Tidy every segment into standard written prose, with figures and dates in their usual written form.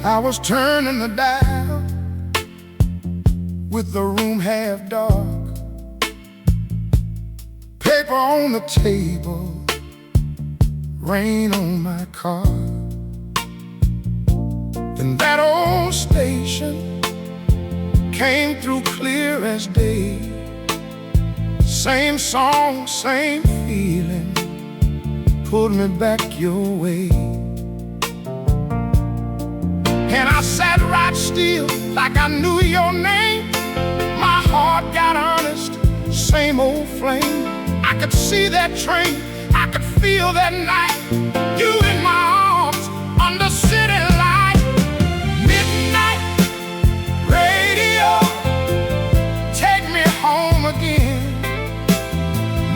I was turning the dial with the room half dark, paper on the table, rain on my car. And that old station came through clear as day. Same song, same feeling, pulled me back your way. And I sat right still like I knew your name. My heart got honest, same old flame. I could see that train, I could feel that night. You in my arms, under city light. Midnight radio, take me home again.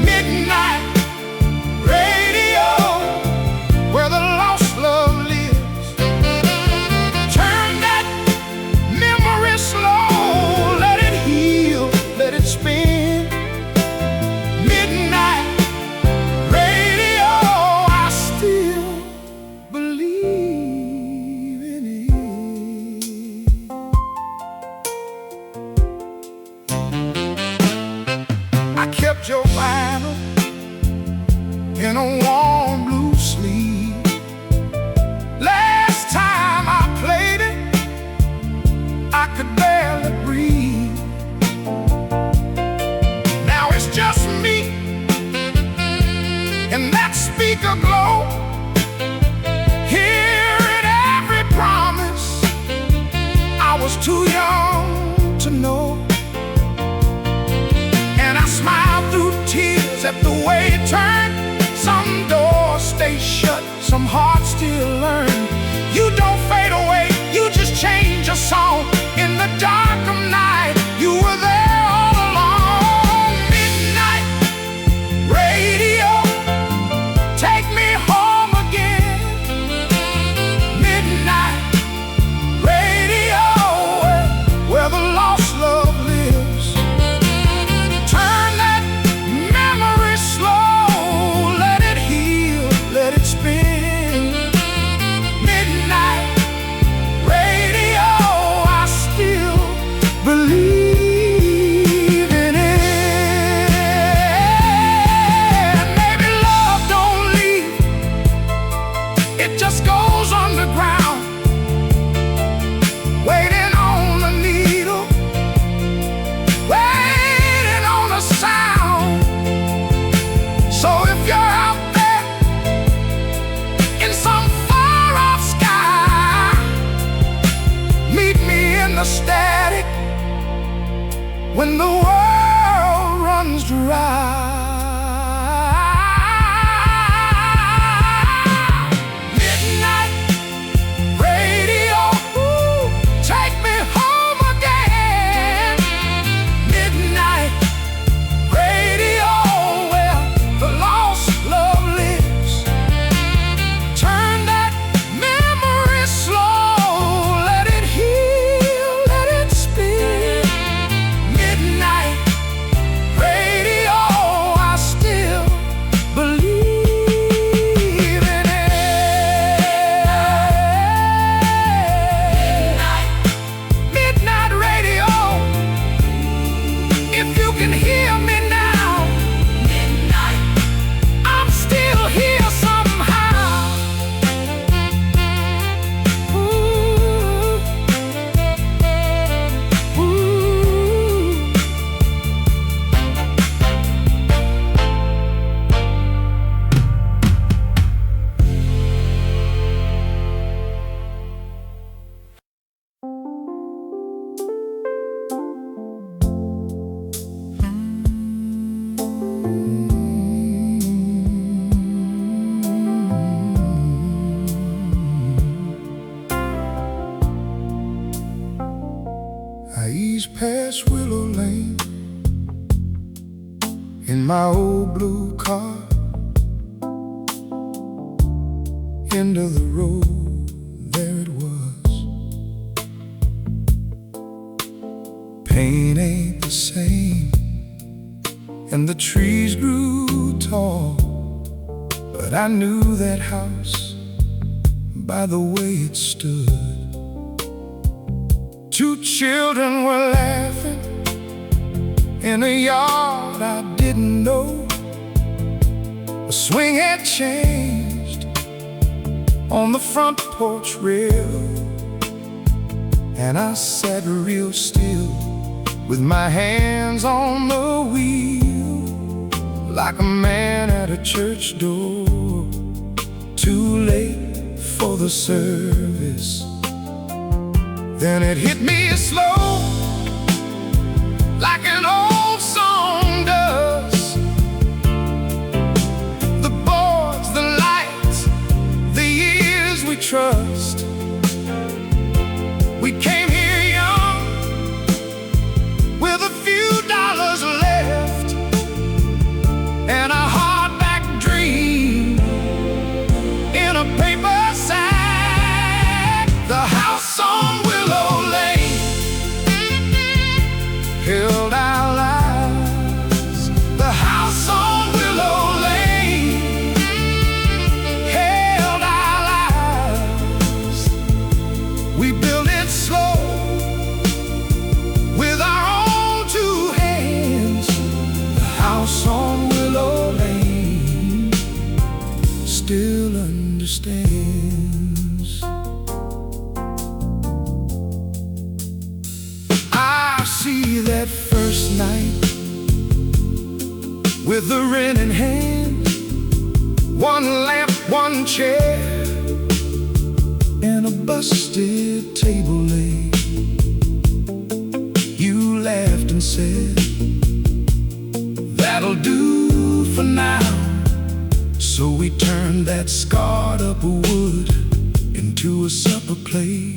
Midnight radio, where the lost love lives. Turn that memory slow, let it heal, let it spin. Midnight radio, I still believe in it. I kept your vinyl in a warm blue sleeve. Last time I played it, I could barely breathe. Now it's just me and that speaker glow. Hearing every promise I was too young to know. And I smiled through tears at the way it turned. Some doors stay shut, some hearts still learn. You don't fade away, you just change a song. In the dark of night, you were there all along. Midnight radio, take me home again. Midnight radio, where the lost love lives. Turn that memory slow, let it heal, let it spin. Midnight radio, I still believe in it. Maybe love don't leave, it just goes underground, waiting on the needle, waiting on the sound. So if you're out there in some far-off sky, meet me in the static when the world runs dry. Midnight radio, ooh, take me home again. Midnight radio, where the lost love lives. Turn that memory slow, let it heal, let it spin. Midnight radio, I still believe in it. Midnight radio, if you can hear me now. Midnight, I'm still here somehow. Ooh, ooh. I ease past Willow Lane in my old blue car. End of the road, there it was. Pain ain't the same, and the trees grew tall. But I knew that house by the way it stood. Two children were laughing in a yard I didn't know. A swing had changed on the front porch rail, and I sat real still with my hands on the wheel, like a man at a church door, too late for the service. Then it hit me slow, like an old song does. The boards, the lights, the years we trust. We came here young, with a few dollars left, and a hardback dream in a paper sack. The house on Willow Lane held our lives. The house on Willow Lane held our lives. We built it slow with our own two hands. The house on Willow Lane still understands. I see that first night with the rent in hand, one lamp, one chair, and a busted table laid. You laughed and said, "That'll do for now." So we turned that scarred up wood into a supper place.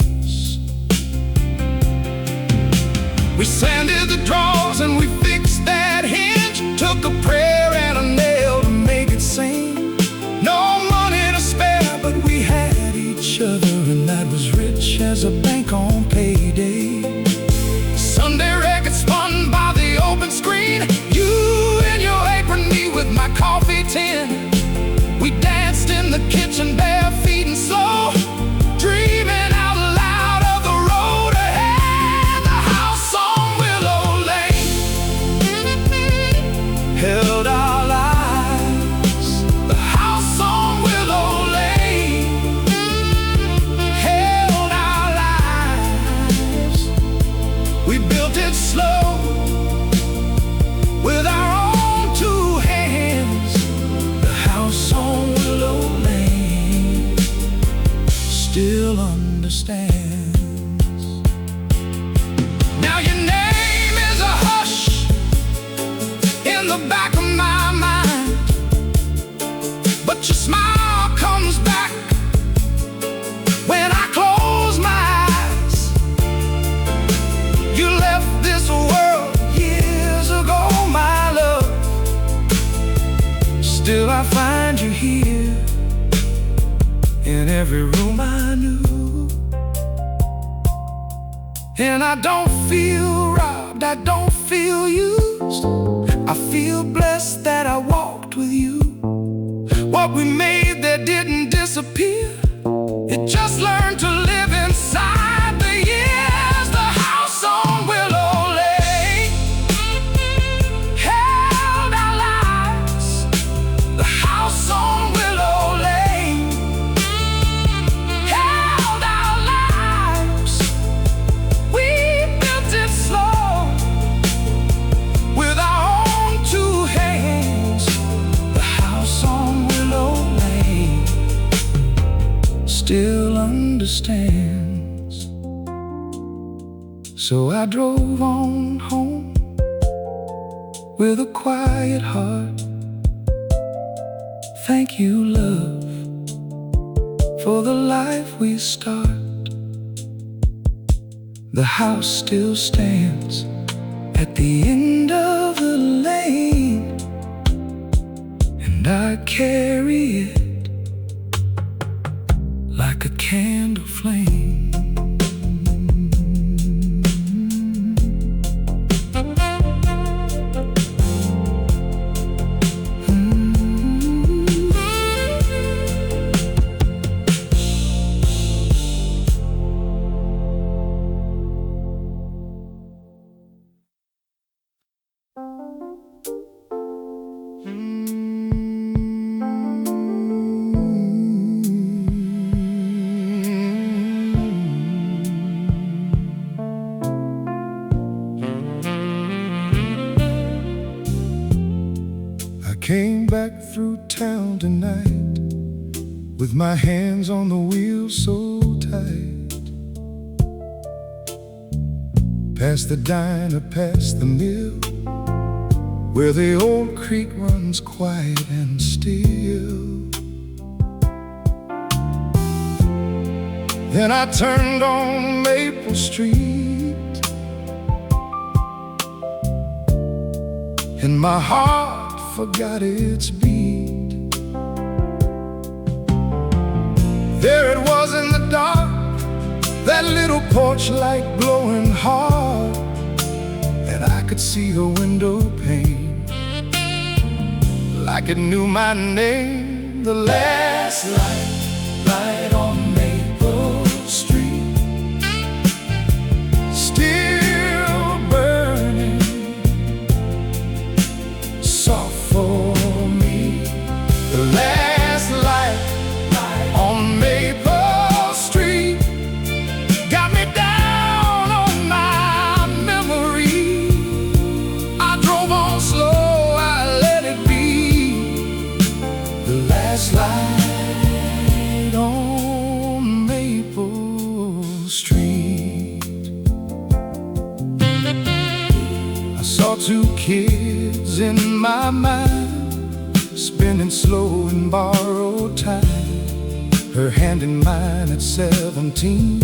We sanded the drawers and we fixed that hinge, took a prayer and a nail to make it sing. No money to spare, but we had each other, and that was rich as a bank on payday. Sunday record spun by the open screen, you in your apron, me with my coffee tin. We danced in the kitchen, bare feet and slow, dreaming out loud of the road ahead. The house on Willow Lane held our lives. The house on Willow Lane held our lives. We built it slow with our own two hands. The house on Willow Lane still understands. Now your name is a hush in the back of my mind, but your smile comes back when I close my eyes. You left this world years ago, my love. Still I find you here in every room I knew. And I don't feel robbed, I don't feel used. I feel blessed that I walked with you. What we made there didn't disappear, it just learned to live inside the years. The house on Willow Lane held our lives. The house on Willow Lane held our lives. We built it slow with our own two hands. The house on Willow Lane still understands. So I drove on home with a quiet heart. Thank you, love, for the life we start. The house still stands at the end of the lane, and I carry it like a candle flame. through town tonight, with my hands on the wheel so tight. Past the diner, past the mill, where the old creek runs quiet and still. Then I turned on Maple Street, and my heart forgot its beat. There it was in the dark, that little porch light glowing hard, and I could see her window pane like it knew my name. The last light on Maple Street, still burning, soft for me. The last light on Maple Street got me down on my memory. I drove on slow, I let it be. The last light on Maple Street. I saw two kids in my mind, spinning slow in borrowed time, her hand in mine at 17,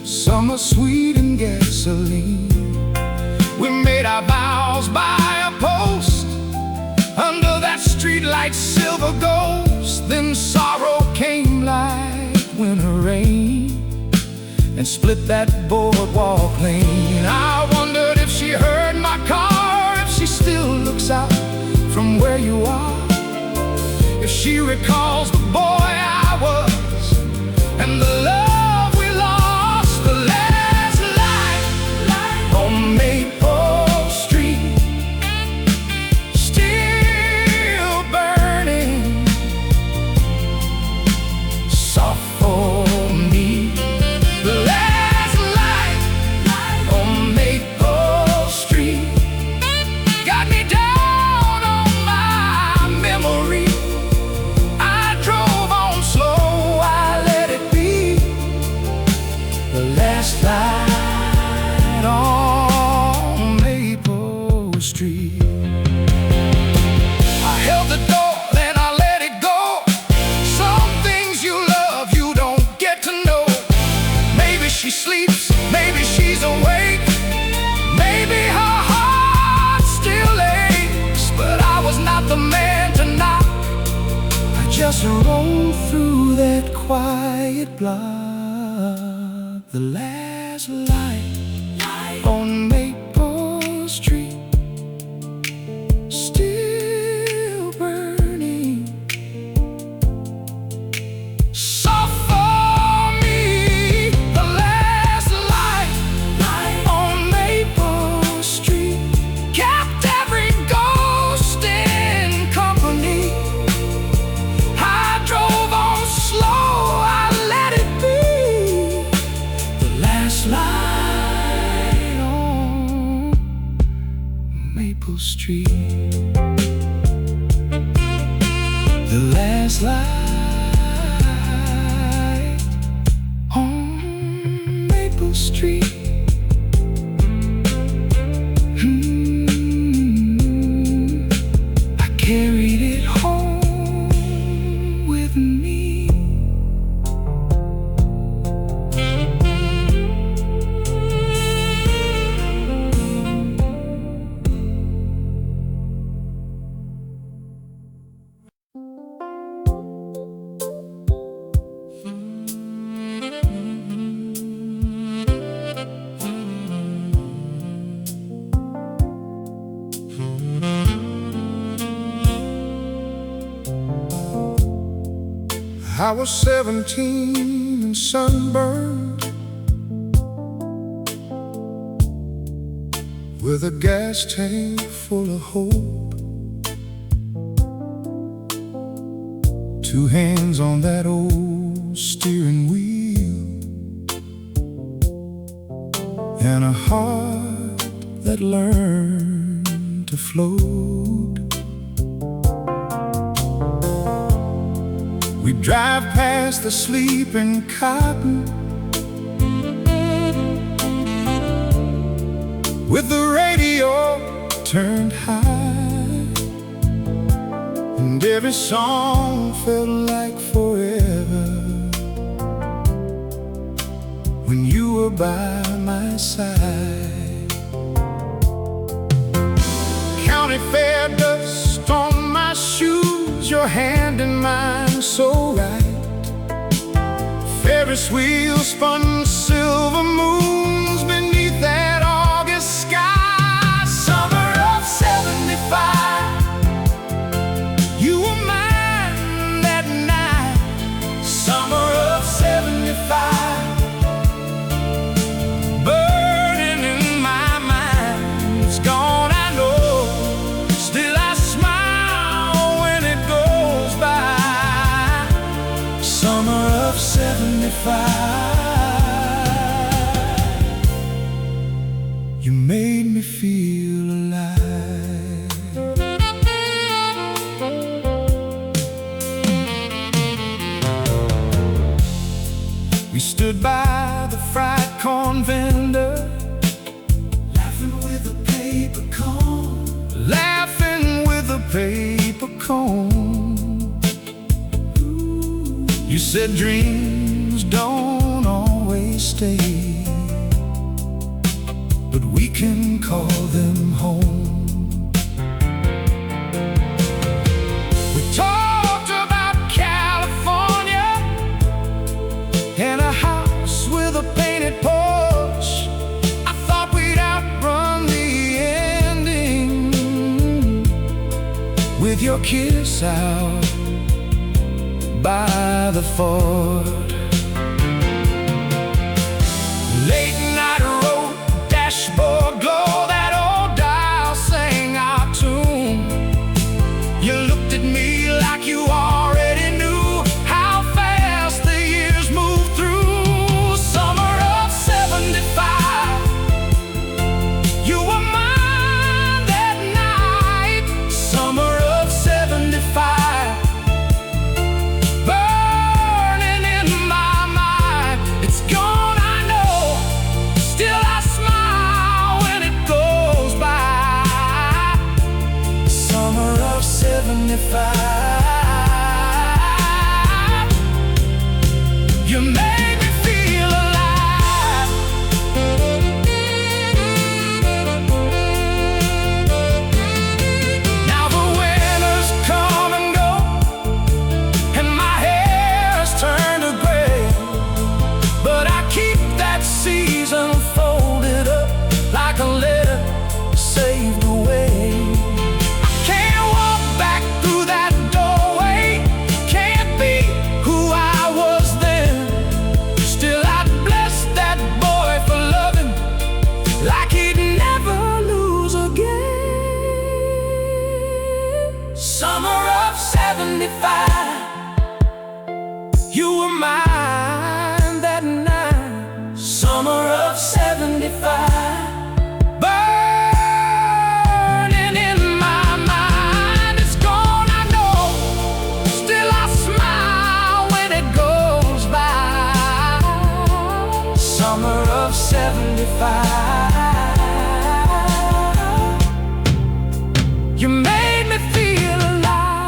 summer sweet and gasoline. We made our vows by a post under that streetlight silver ghost. Then sorrow came like winter rain and split that boardwalk lane. I wondered if she heard my car, if she still looks out from where you are, if she recalls the boy I was and the love we lost. The last light on Maple Street, still burning, soft for me. The last light on Maple Street got me down on my memory. I drove on slow, I let it be. The last light on Maple Street. I held the door, then I let it go. Some things you love, you don't get to know. Maybe she sleeps, maybe she's awake, maybe her heart still aches. But I was not the man to knock. I just rolled through that quiet block. The last light on Maple Street, still burning, soft for me. The last light on Maple Street kept every ghost in company. I drove on slow, I let it be. The last light on Maple Street. The last light on Maple Street. I carried it home with me. I was 17 and sunburned, with a gas tank full of hope. Two hands on that old steering wheel, and a heart that learned to float. We drive past the sleeping cotton with the radio turned high, and every song felt like forever when you were by my side. County fair dust on my shoes, your hand in mine so right. Ferris wheels spun silver moons beneath that August sky. Summer of '75, you were mine that night. Summer of '75, burning in my mind. It's gone, I know, still I smile when it goes by. Summer of '75, you made me feel alive. We stood by the fried corn vendor, laughing with a paper cone, laughing with a paper cone. You said dreams don't always stay, but we can call them home. We talked about California and a house with a painted porch. I thought we'd outrun the ending with your kiss out by the fort. Late night road, dashboard glow, that old dial sang our tune. You looked at me like you already knew how fast the years move through. Summer of '75, you were mine that night. Summer of '75, burning in my mind. It's gone, I know, still I smile when it goes by. Summer of '75, you made me feel alive. Now the winters come and go, and my hair's turned to gray, but I keep that season folded up like a letter saved away. I can't walk back through that doorway, can't be who I was then. Still I'd bless that boy for loving like he'd never lose again. Summer of '75, you were mine that night. Summer of '75, burning in my mind. It's gone, I know, still I smile when it goes by. Summer of '75, you made me feel alive.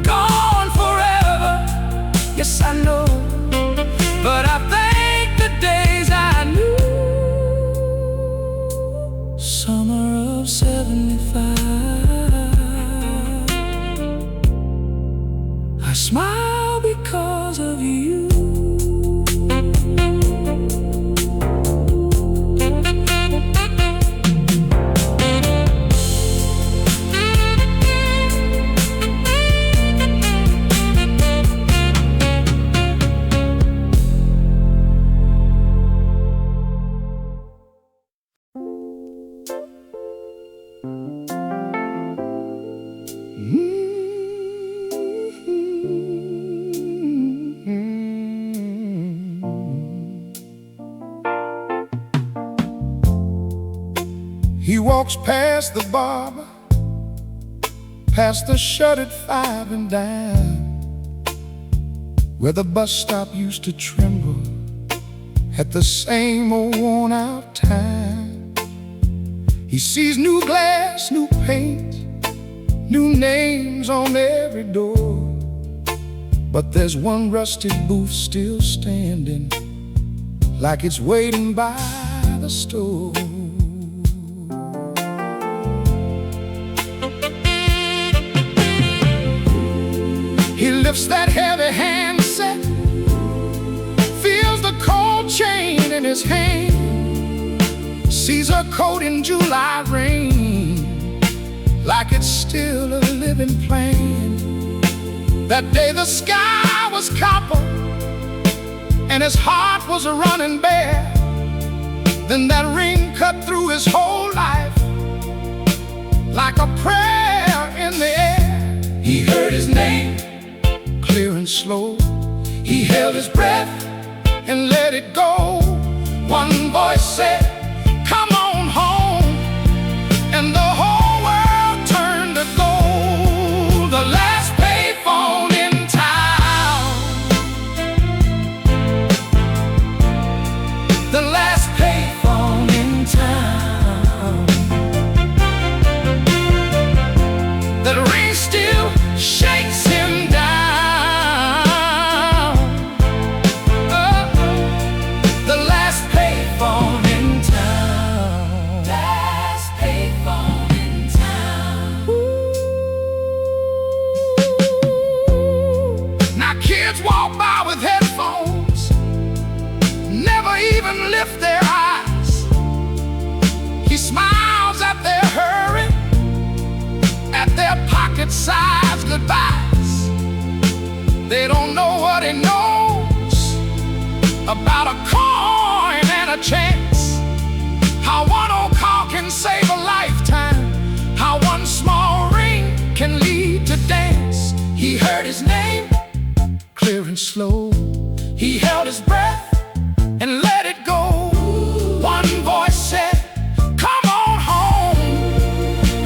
Gone forever, yes I know, but I thank the days I knew. Summer of '75, I smile because of you. He walks past the barber past the shuttered 5 and dime, where the bus stop used to tremble at the same old worn-out time. He sees new glass, new paint, new names on every door, but there's one rusted booth still standing, like it's waiting by the store. He lifts that heavy handset, feels the cold chain in his hand, sees her coat in July rain, like it's still a living plan. That day the sky was copper and his heart was running bare. Then that ring cut through his whole life like a prayer in the air. He heard his name clear and slow. He held his breath and let it go. One voice said, "Come on home," and the whole world turned to gold. The last payphone in town, the last payphone in town. That ring still shakes him down. Walk by with headphones, never even lift their eyes. He smiles at their hurry, at their pocket-sized goodbyes. They don't know what he knows about a coin and a chance, how one old call can save a lifetime, how one small ring can lead to dance. He heard his name clear and slow. He held his breath and let it go. One voice said, "Come on home,"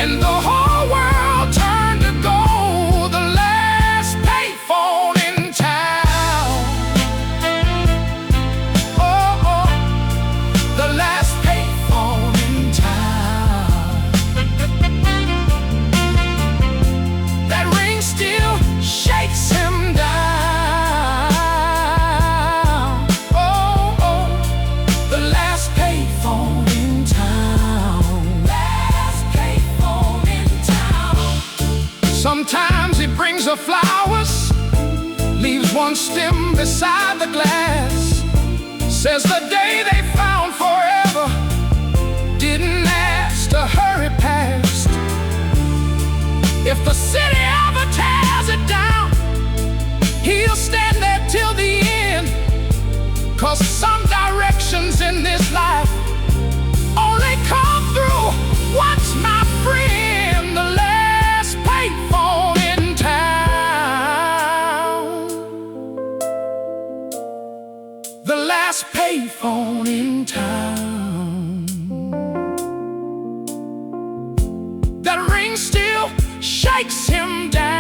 and the whole world turned to gold. The last payphone in town. Oh, oh, the last payphone in town. That ring still shakes him down. Sometimes he brings her flowers, leaves one stem beside the glass, says the day they found forever didn't ask to hurry past. If the city ever tears it down, he'll stand there till the end. 'Cause some directions in this life only come through once, my friend. The last payphone in town. The last payphone in town. That ring still shakes him down.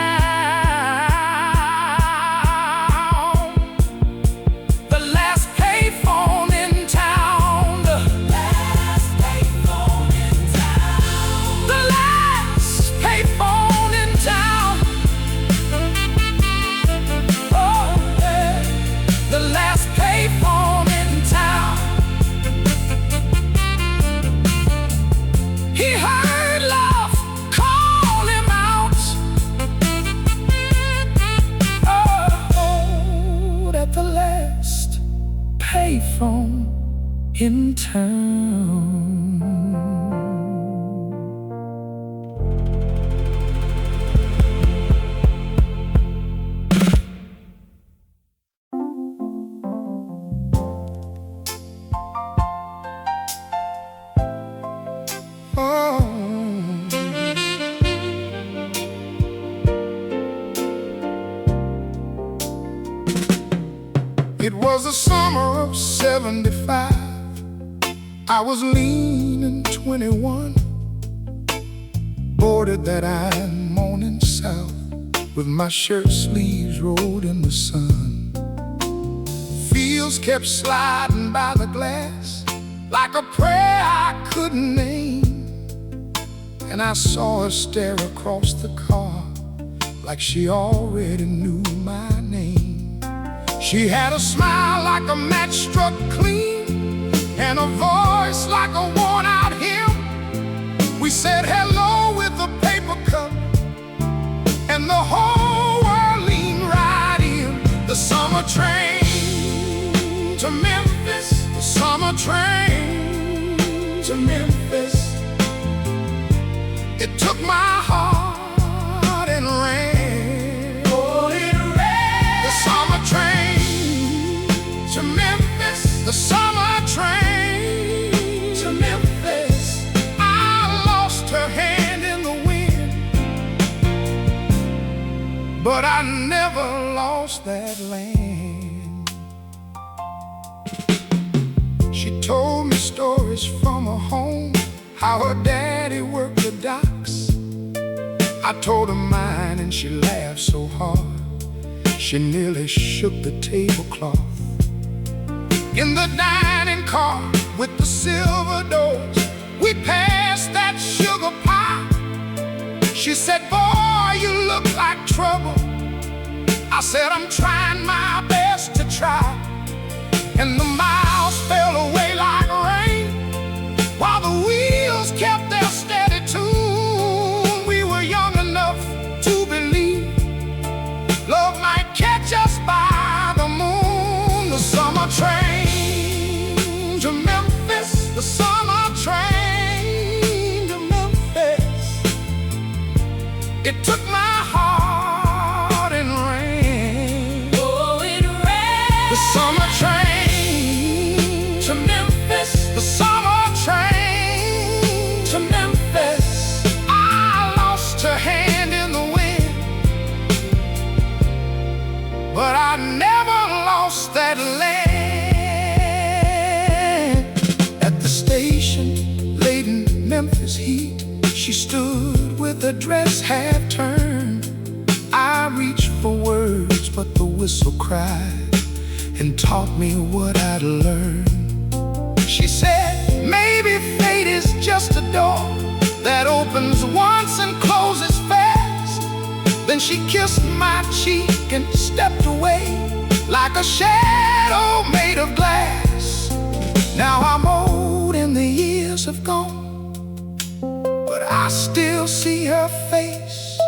The last payphone in town. The last payphone in town. The last payphone in town. Oh, yeah. The last payphone in town. He heard love call him out. Oh, at the last payphone in town. It was the summer of '75. I was lean and 21, boarded that iron morning with my shirt sleeves rolled in the sun. Fields kept sliding by the glass like a prayer I couldn't name. And I saw her stare across the car like she already knew my name. She had a smile like a match struck clean, and a voice like a worn-out hymn. We said hello with a paper cup, and the whole world leaned right in. The summer train to Memphis, the summer train to Memphis. It took my heart and ran. Oh, it ran. The summer train to Memphis, the summer train to Memphis. I lost her hand in the wind, but I never lost that land. She told me stories from her home, how her daddy worked the docks. I told her mine and she laughed so hard she nearly shook the tablecloth. In the dining car with the silver doors, we passed that sugar pie. She said, boy, you look like trouble. I said, I'm trying my best to try. And the miles fell away like rain, while the wheels kept their steady tune. We were young enough to believe love might catch us by the moon. The summer train to Memphis, the summer train to Memphis. It took my heart and ran. Oh, it ran. The summer train to Memphis, the summer train to Memphis. I lost her hand in the wind, but I never lost that land. At the station, late in Memphis heat, she stood with her dress half turned. I reached for words, but the whistle cried and taught me what I'd learned. She said, maybe fate is just a door that opens once and closes fast. Then she kissed my cheek and stepped away like a shadow made of glass. Now I'm old and the years have gone, but I still see her face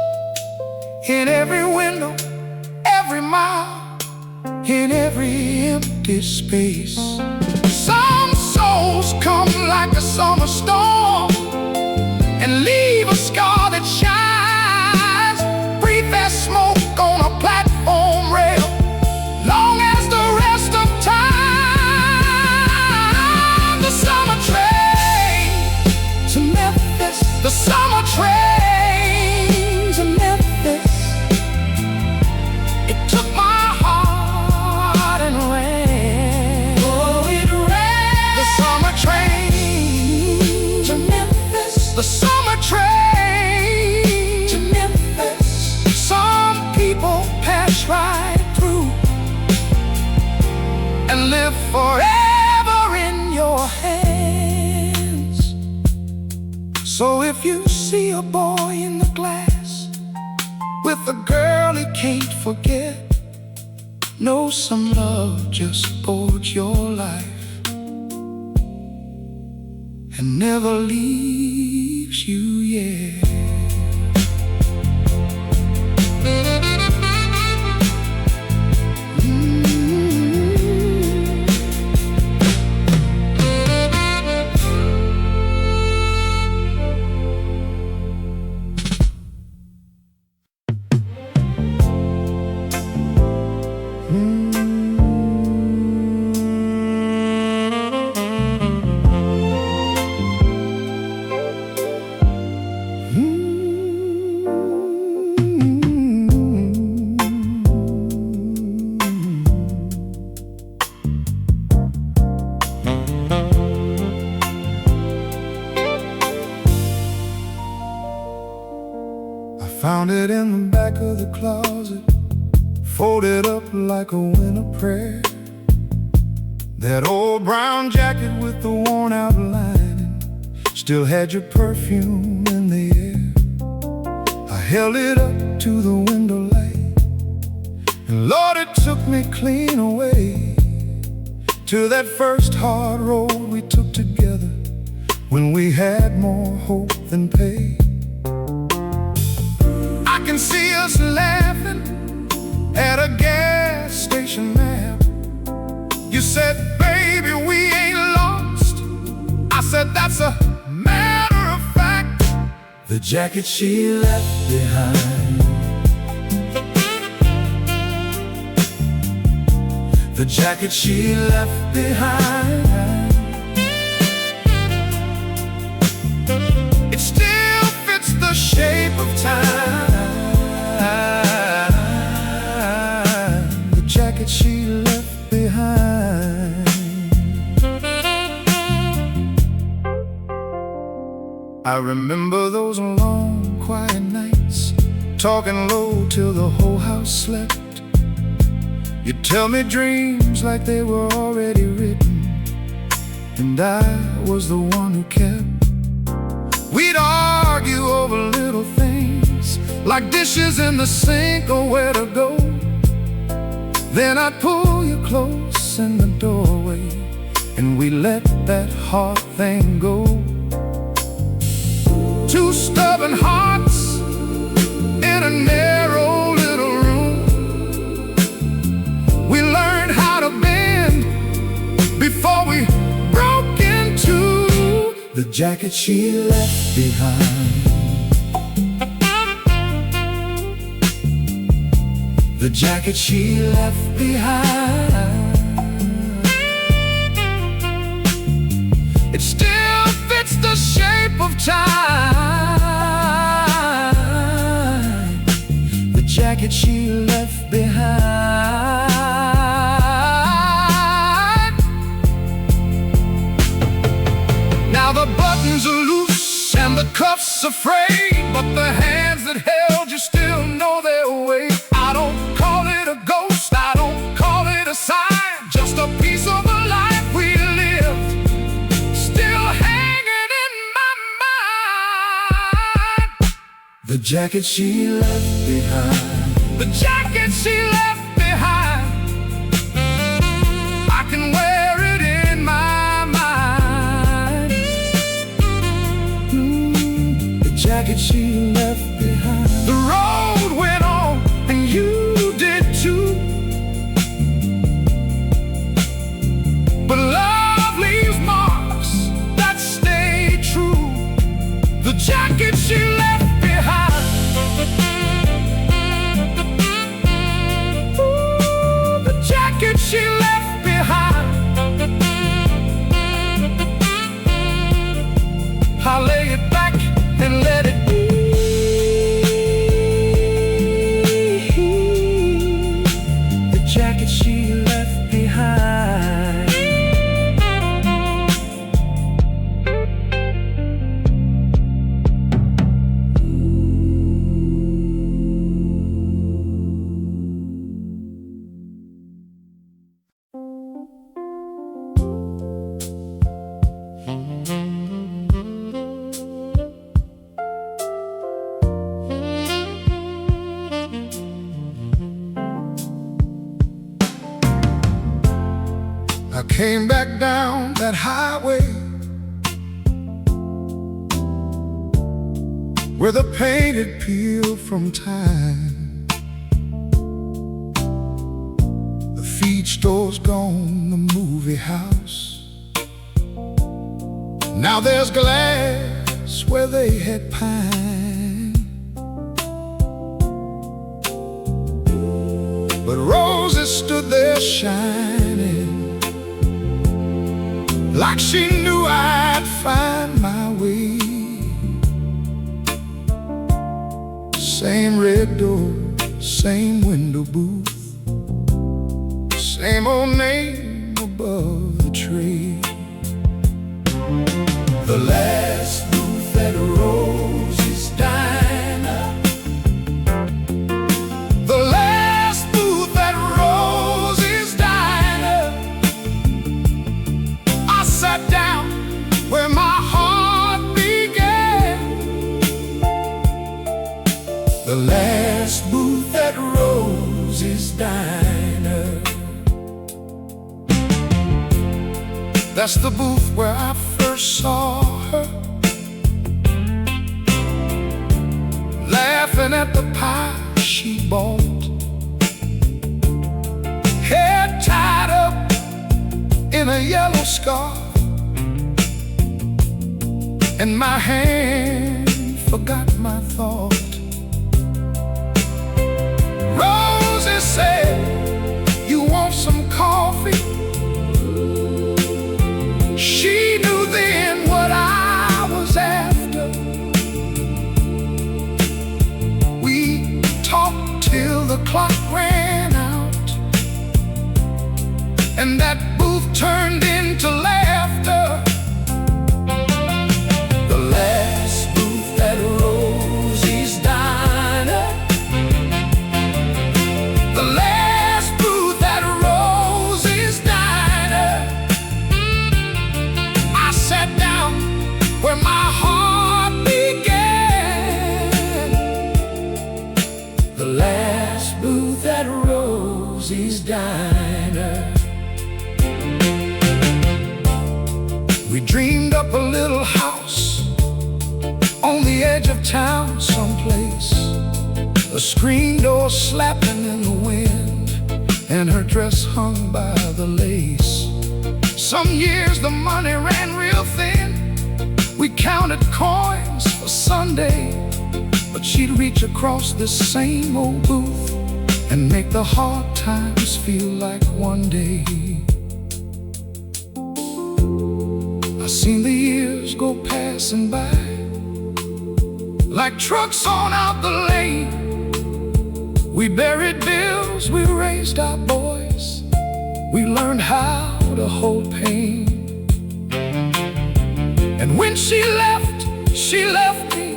in every window, every mile, in every empty space. Some souls come like a summer storm and leave a scar that shines. Breathe that smoke on a platform rail long as the rest of time. The summer train to Memphis, the summer train to Memphis. It took my heart and ran. Oh, it ran. The summer train to Memphis, the summer train to Memphis. Some people pass right through and live forever in your hands. So if you see a boy in the glass with a girl he can't forget, know some love just boards your life and never leaves you yet. Mm-hmm. back of the closet, folded up like a winter prayer. That old brown jacket with the worn out lining still had your perfume in the air. I held it up to the window light, and Lord, it took me clean away to that first hard road we took together, when we had more hope than pay. I can see us laughing at a gas station map. You said, baby, we ain't lost. I said, that's a matter of fact. The jacket she left behind, the jacket she left behind, it still fits the shape of time. The jacket she left behind. I remember those long, quiet nights, talking low till the whole house slept. You'd tell me dreams like they were already written, and I was the one who kept. We'd argue over little things, like dishes in the sink or where to go. Then I'd pull you close in the doorway, and we let that heart thing go. Two stubborn hearts in a narrow little room. We learned how to bend before we broke in two. The jacket she left behind, the jacket she left behind, it still fits the shape of time. The jacket she left behind. Now the buttons are loose and the cuffs are frayed, but the hands that held you still know their way. I don't call it a ghost, I don't call it a sign, just a piece of a life we lived, still hanging in my mind. The jacket she left behind, the jacket she left behind, I can wear it in my mind. The jacket she left behind. The road went on and you did too, but love leaves marks that stay true. The jacket she left behind, ooh, the jacket she left behind, I'll lay it back and let it be. The jacket she left behind. I came back down that highway where the paint had peeled from time. The feed store's gone, the movie house. Now there's glass where they had pine. But roses stood there shining, like she knew I'd find my way. Same red door, same window booth, same old name above the tray. The last booth at Rose's Diner, Diner. That's the booth where I first saw her, laughing at the pie she bought, hair tied up in a yellow scarf, and my hand forgot my thought. Rosie said, "You want some coffee?" She knew then what I was after. We talked till the clock ran out, and that booth turned into laughter. The last booth at Rosie's Diner. The last booth at Rosie's Diner. I sat down where my heart began. The last booth at Rosie's Diner. We dreamed up a little house on the edge of town someplace, a screen door slapping in the wind, and her dress hung by the lace. Some years the money ran real thin. We counted coins for Sunday, but she'd reach across this same old booth and make the hard times feel like one day. I seen the years go passing by like trucks on out the lane. We buried bills, we raised our boys, we learned how to hold pain. And when she left me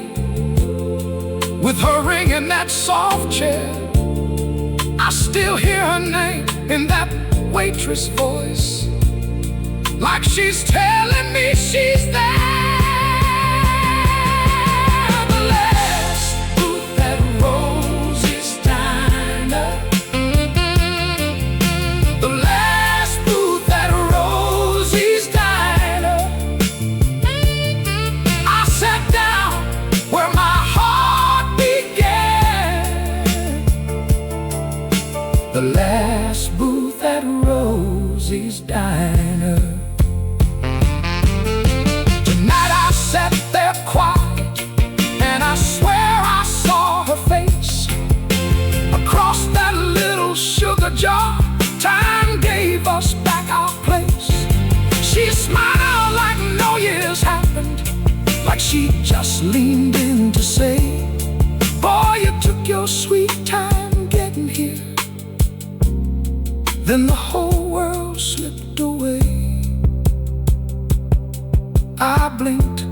with her ring in that soft chair. I still hear her name in that waitress voice, like she's telling me she's there. The last booth at Rosie's Diner. The last booth at Rosie's Diner. I sat down where my heart began. The last booth at Rosie's Diner. Sat there quiet, and I swear I saw her face across that little sugar jar. Time gave us back our place. She smiled like no years happened, like she just leaned in to say, "Boy, you took your sweet time getting here." Then the whole world slipped away. I blinked,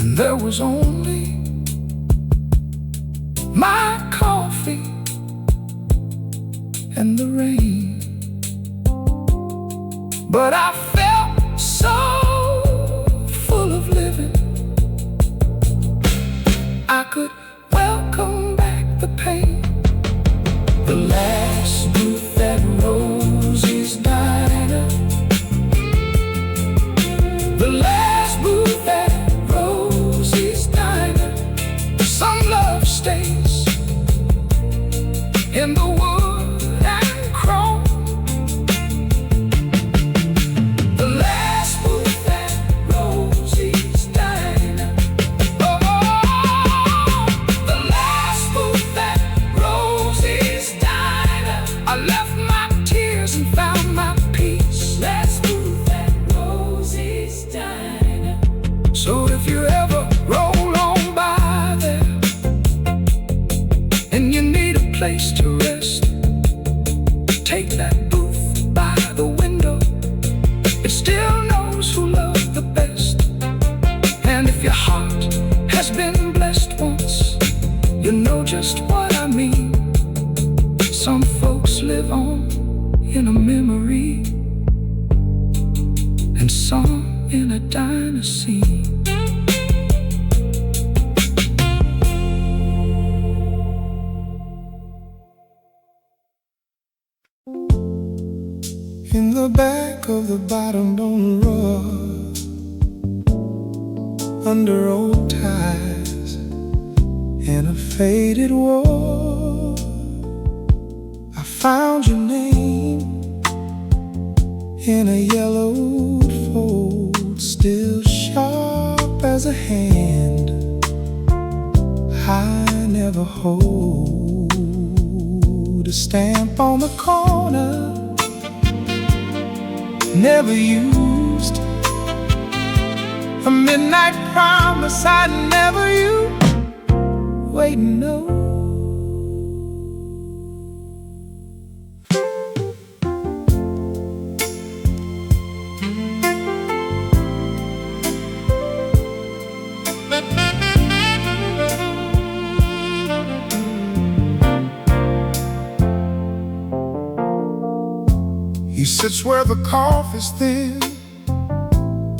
and there was only my coffee and the rain. But I felt so full of living, I could welcome back the pain. The last booth at Rosie's Diner. The last booth at Rosie's Diner. Some love stays in the wood and chrome. The last booth at Rosie's Diner. Oh, the last booth at Rosie's Diner. I left my tears and found my peace. Last booth at Rosie's Diner. So if you ever roll on by there and you need a place to rest, take that booth by the window. It still knows who loved the best. And if your heart has been blessed once, you know just what I mean. Some folks live on in a memory, and some in a diner scene. in the back of the bottom on the rug, under old ties and a faded wall. I found your name in a yellowed fold, still sharp as a hand I never hold. A stamp on the corner, never used. A midnight promise I never used. Wait, no. He sits where the coffee's thin,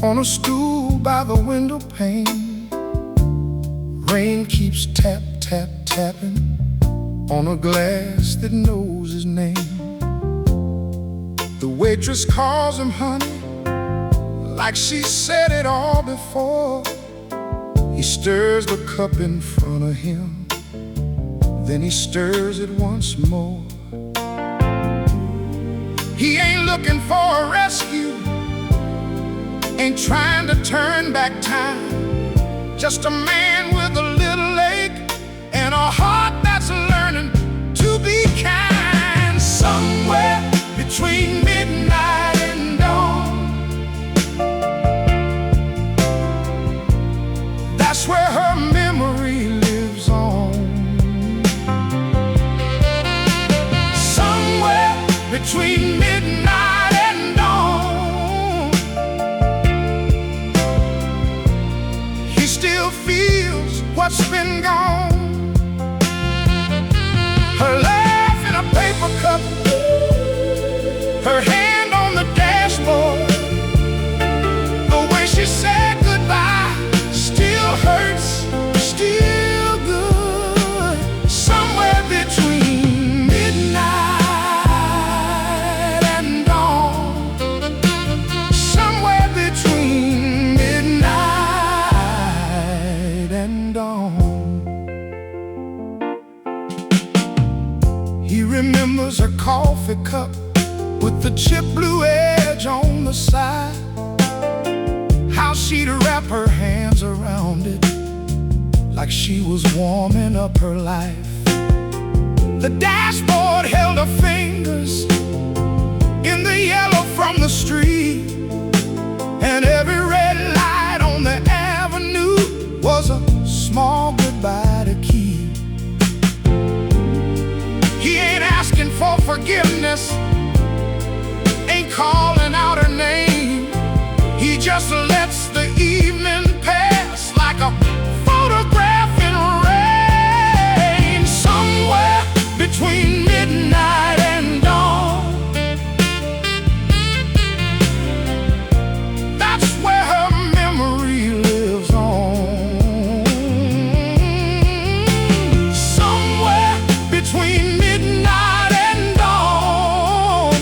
on a stool by the window pane. Rain keeps tap, tap, tapping on a glass that knows his name. The waitress calls him honey, like she said it all before. He stirs the cup in front of him, then he stirs it once more. He ain't looking for a rescue, ain't trying to turn back time. Just a man with a little ache and a heart that's learning to be kind. Somewhere between midnight and dawn, that's where her memory lives on. Somewhere between midnight and dawn, he still feels what's been gone. Her laugh in a paper cup, her hand on the dashboard. The way she said goodbye still hurts, still good. Somewhere between midnight he remembers her coffee cup with the chip blue edge on the side. How she'd wrap her hands around it like she was warming up her life. The dashboard held her fingers in the yellow from the street, and every red light on the avenue was a small goodbye to keep. He ain't asking for forgiveness, ain't calling out her name. He just lets the evening pass like a photograph in rain. Somewhere between midnight and dawn, that's where her memory lives on. Somewhere between midnight and dawn,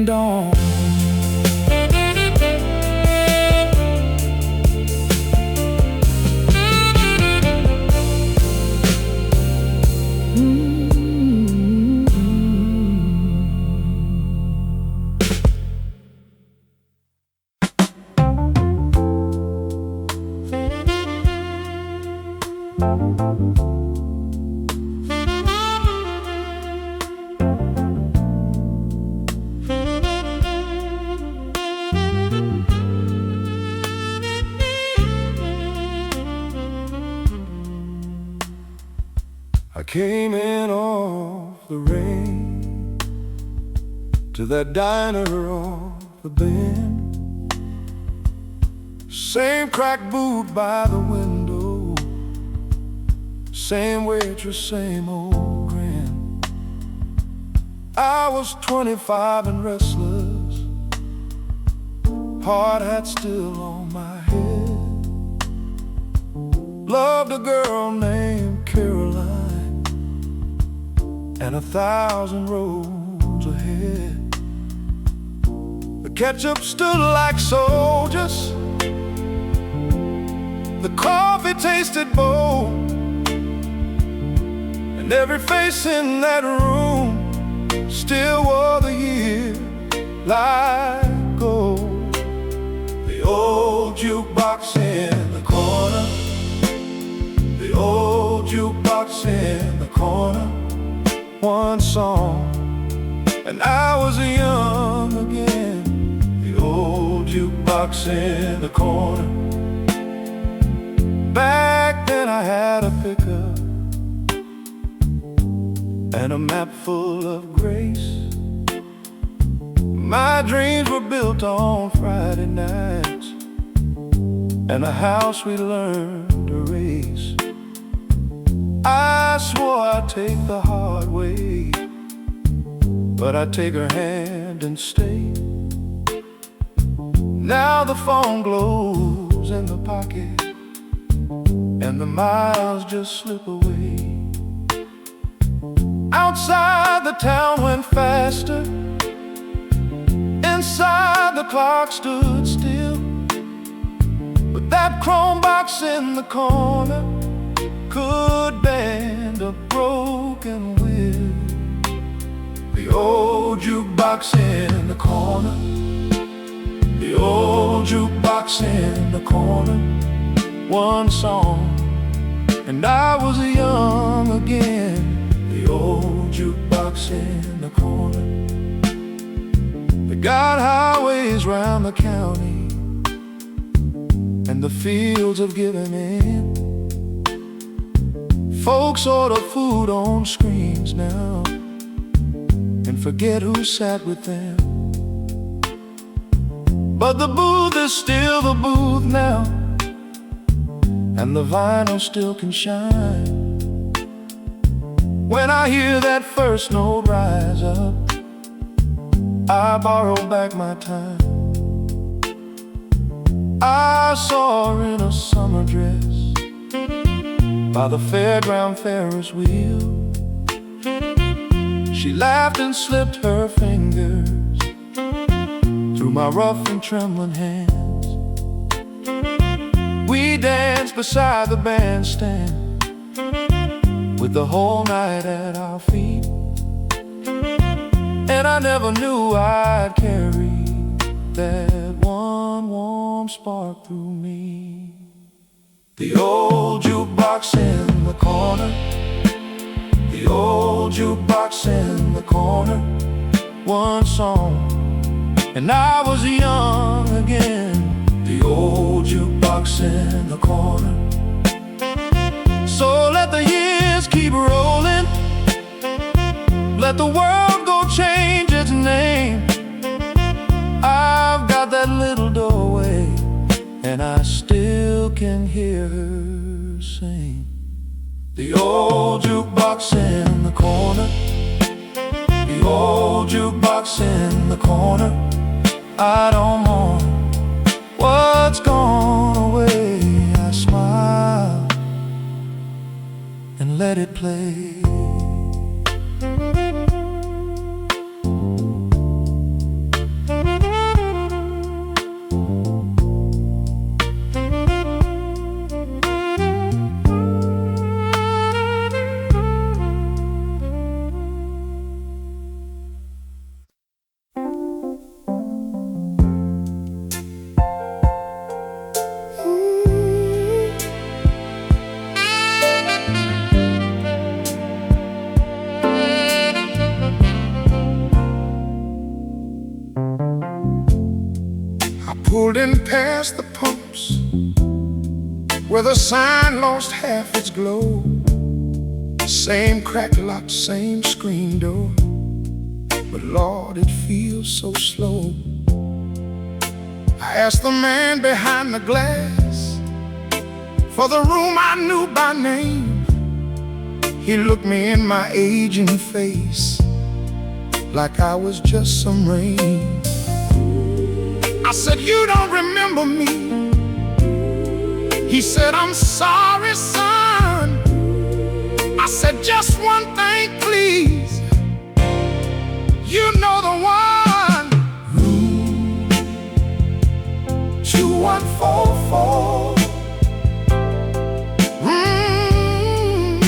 breaking dawn. I came in off the rain to that diner off the bend, same cracked boot by the window, same waitress, same old grin. I was 25 and restless, hard hat still on my head. Loved a girl named Caroline, and 1,000 roads ahead. The ketchup stood like soldiers, the coffee tasted bold, and every face in that room still wore the year like gold. The old jukebox in the corner, the old jukebox in the corner. One song, and I was young again. The old jukebox in the corner. Back then I had a pickup and a map full of grace. My dreams were built on Friday nights and a house we learned to race. I swore I'd take the hard way, but I'd take her hand and stay. Now the phone glows in the pocket, and the miles just slip away. Outside the town went faster, inside the clock stood still. But that chrome box in the corner could bend a broken will. The old jukebox in the corner, the old jukebox in the corner. One song, and I was young again. The old jukebox in the corner. They got highways round the county, and the fields of giving in. Folks order food on screens now and forget who sat with them. But the booth is still the booth now, and the vinyl still can shine. When I hear that first note rise up, I borrow back my time. I saw her in a summer dress by the fairground Ferris wheel. She laughed and slipped her fingers through my rough and trembling hands. We danced beside the bandstand with the whole night at our feet, and I never knew I'd carry that one warm spark through me. The old jukebox in the corner, the old jukebox in the corner. One song, and I was young again. The old jukebox in the corner. So let the years keep rolling, let the world go change its name. I've got that little doorway, and I still can hear her sing. The old jukebox in the corner, the old jukebox in the corner. I don't mourn what's gone away. I smile and let it play. past the pumps where the sign lost half its glow. Same crack lock, same screen door, but Lord, it feels so slow. I asked the man behind the glass for the room I knew by name. He looked me in my aging face like I was just some rain. I said, "You don't remember me?" He said, "I'm sorry, son." I said, "Just one thing, please. You know the one. Room 2144. Room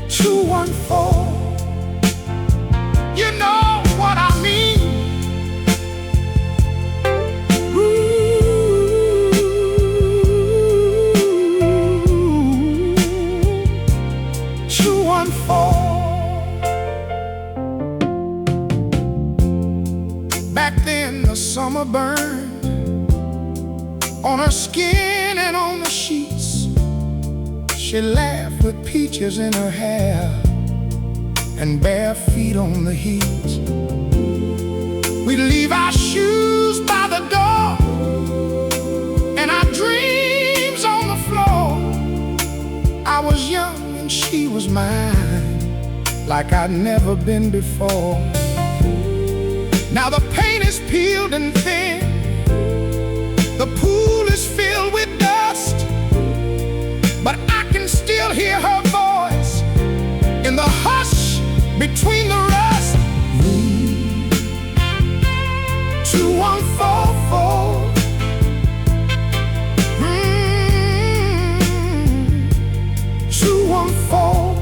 214. You know what I mean. Room 214. Back then the summer burned on her skin and on the sheets. She laughed with peaches in her hair and bare feet on the heat. We'd leave our shoes by the door and our dreams on the floor. I was young and she was mine, like I'd never been before. Now the paint is peeled and thin, the pool is filled with dust, but I can still hear her voice in the hush between the rust. 2144. 214.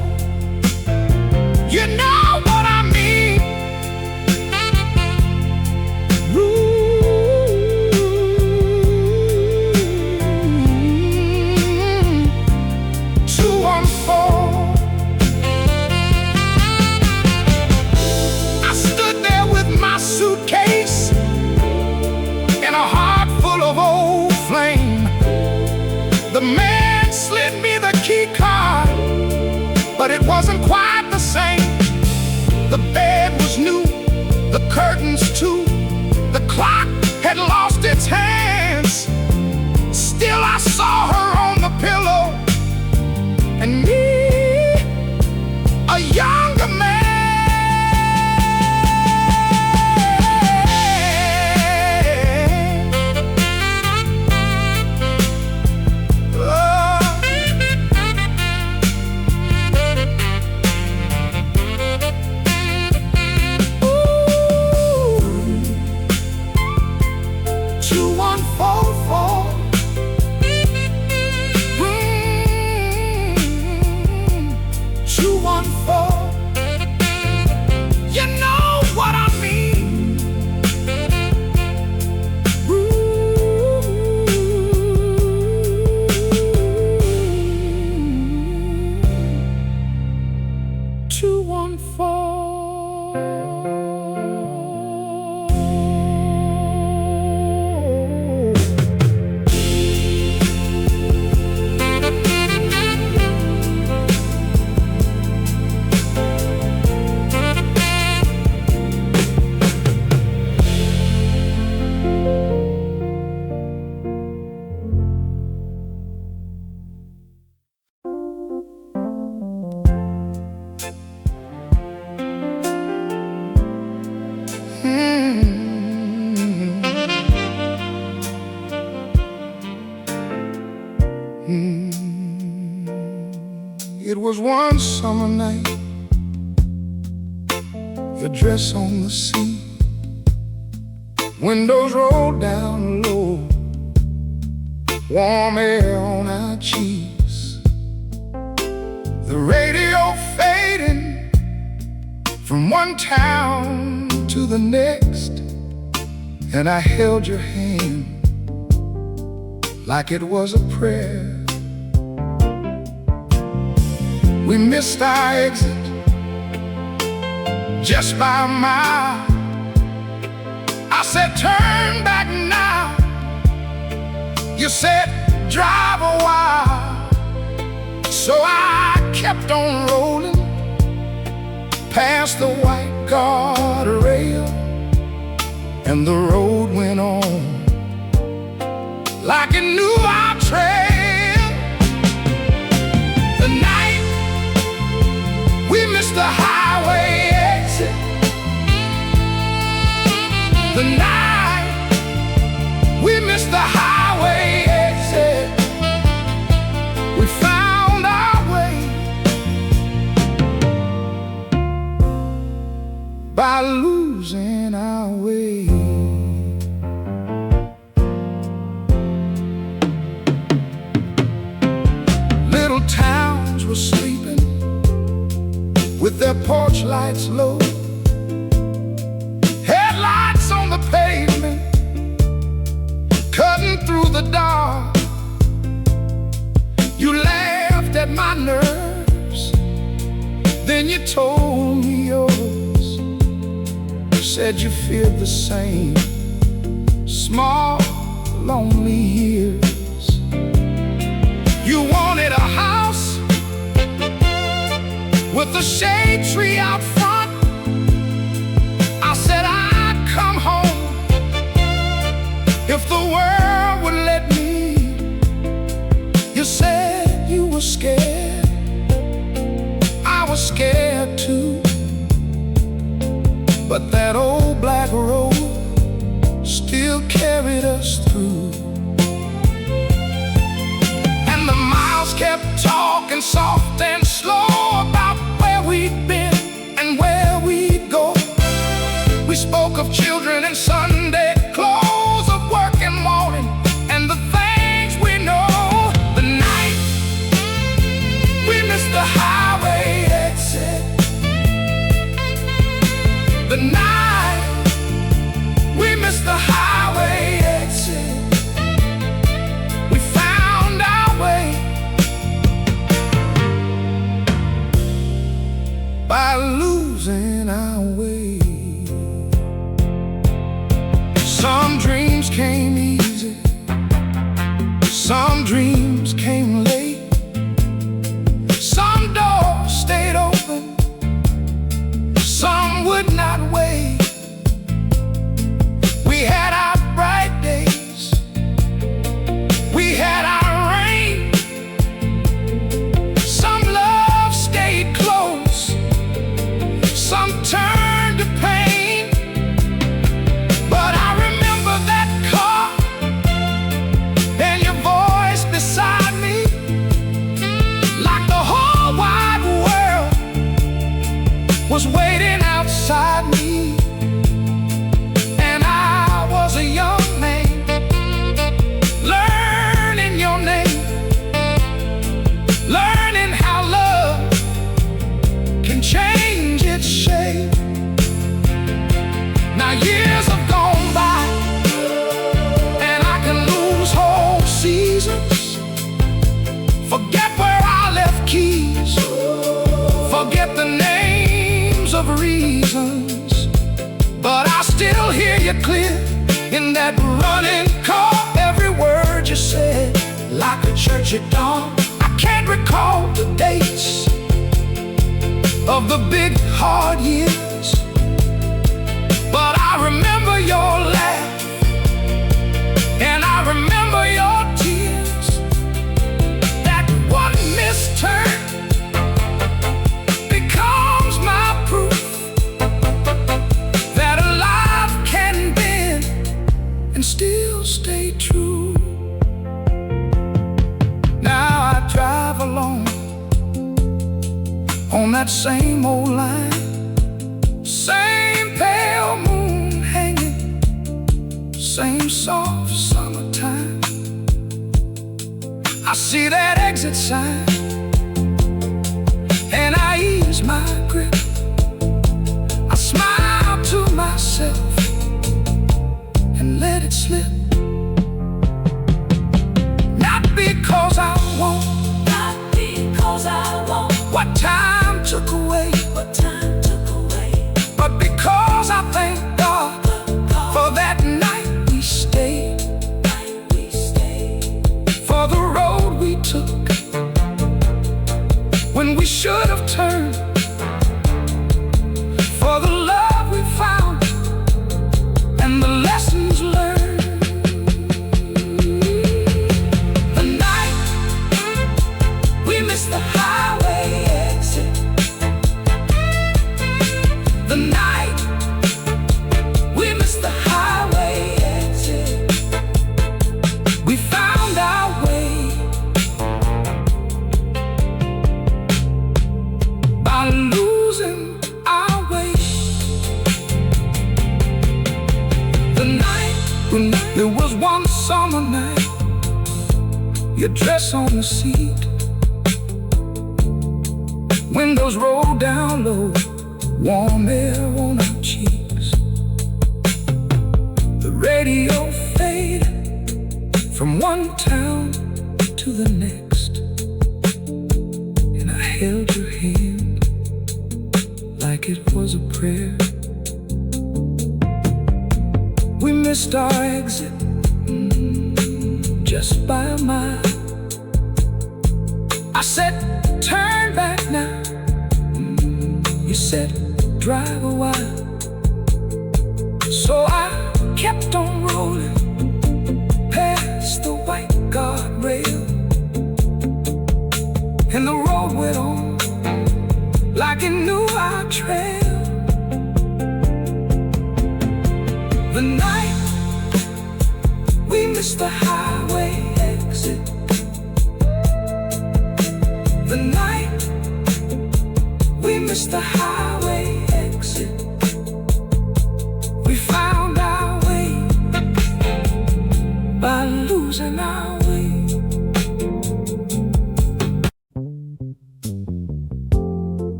You know what I mean. Room 214. I stood there with my suitcase and a heart full of old flame. The man slid me the key card, but it wasn't quite the same. The bed was new, the curtains too. The clock had lost its hands. Still I saw her on the pillow, and me, a younger man. You know what I mean. Room 214. It was one summer night, the dress on the seat, windows rolled down low, warm air on our cheeks, the radio fading from one town to the next, and I held your hand like it was a prayer. We missed our exit just by a mile. I said, turn back now, You said drive a while, so I kept on rolling past the white guardrail, and the road went on like it knew our trail. The night we missed the highway exit, the night we missed the highway exit, we found our way by losing our way. Little towns were sleeping with their porch lights low, headlights on the pavement, cutting through the dark. You laughed at my nerves, then you told me yours. Said you feared the same small, lonely years. You wanted a house with a shade tree out front. I said I'd come home if the world would let me. You said you were scared, I was scared too, but that old black road still carried us through. And the miles kept talking soft and slow about where we'd been and where we'd go. We spoke of children and Sunday clothes, of work and morning, and the things we know. The night we missed the highway exit, the night we missed the highway exit, we found our way by losing our way. Some dreams came easy, some dreams came late, some doors stayed open, some would not wait. We had our bright days, we had our rain. Some love stayed close, some turned to pain. But I remember that car and your voice beside me, like the whole wide world was waiting outside me. And I was a young man, learning your name, learning how love can change its shape. Now years have gone by, and I can lose whole seasons, forget where I left keys, forget the names of reasons, but I still hear you clear in that running car. Every word you said, like a church at dawn. I can't recall the dates of the big hard years, but I remember your laugh, and I remember your tears. That one missed turn becomes my proof that a life can bend and still stay true. Now I drive alone on that same old line, same pale moon hanging, same soft summertime. I see that exit sign, and I ease my grip. I smile to myself and let it slip. Not because I won't, not because I won't, what time took away, but because I thank God for that night we stayed. summer night, your dress on the seat, windows roll down low, warm air on our cheeks. The radio faded from one town to the next, and I held your hand like it was a prayer. We missed our exit just by a mile. I said, turn back now. You said, drive a while. So I kept on rolling past the white guardrail, and the road went on like it knew our trail. The night we missed the highway exit, the night we missed the highway exit, we found our way by losing our way.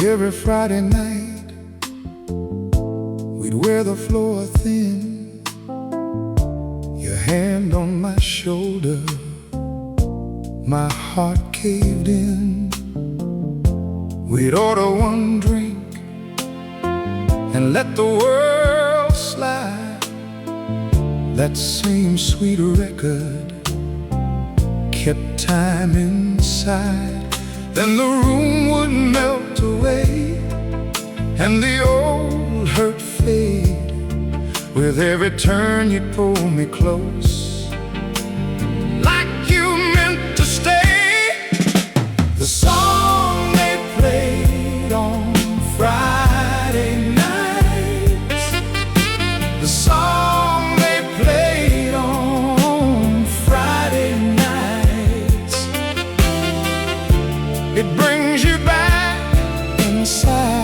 Every Friday night, we'd wear the floor thin, your hand on my shoulder, my heart caved in. We'd order one drink and let the world slide. That same sweet record kept time inside. Then the room would melt away and the old hurt fade. With every turn you'd pull me close, like you meant to stay. The song they played on Friday nights, the song they played on Friday nights, it brings you back inside.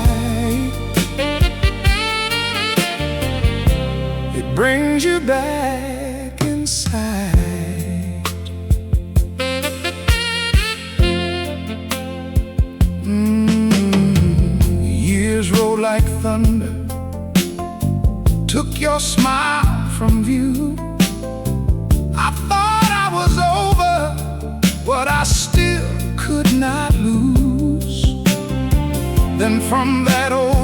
It brings you back inside. Years rolled like thunder, took your smile from view. I thought I was over, but I still could not lose. Then from that old